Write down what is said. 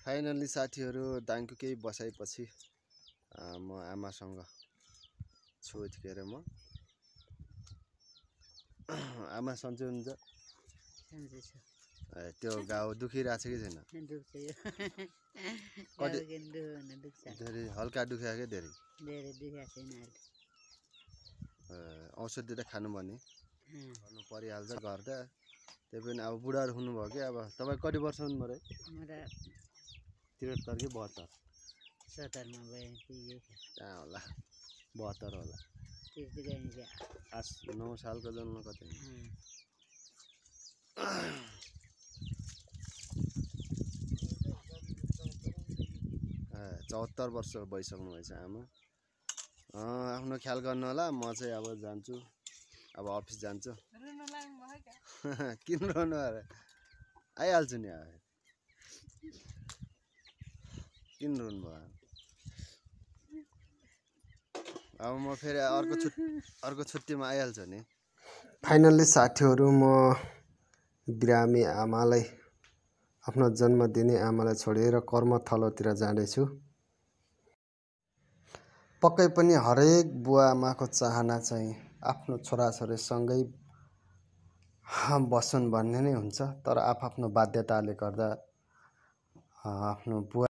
Finally साथीहरू दाङको केही बसाइपछि म आमासँग छु यतिखेर म। आमा सन्चै हुनुहुन्छ? त्यो घाउ दुखिरहेछ कि छैन? धेरै हल्का दुख्यो क्या? धेरै औषधि त खानु भने गर्नु परिहाल्छ गर्दा। त्यही पनि अब बुढाहरू हुनुभयो कि अब। तपाईँ कति वर्ष हुनुभयो? 73 कि 72? 70 मा भयो। कहाँ होला, 72 होला। 9 सालको जन्म कतै। 74 वर्ष भइसक्नु भएछ आमा। आफ्नो ख्याल गर्नु होला। म चाहिँ अब जान्छु, अब अफिस जान्छु। किन रहनु अरे, आइहाल्छु नि। किन रहनु भयो? अब म फेरि अर्को छुट्टीमा आइहाल्छु नि। फाइनल्ली साथीहरू म बिरामी आमालाई, आफ्नो जन्म दिने आमालाई छोडेर कर्मथलोतिर जाँदैछु। पक्कै पनि हरेक बुवा आमाको चाहना चाहिँ आफ्नो छोराछोरीसँगै बसुन् भन्ने नै हुन्छ। तर आफ्नो बाध्यताले गर्दा आफ्नो बुवा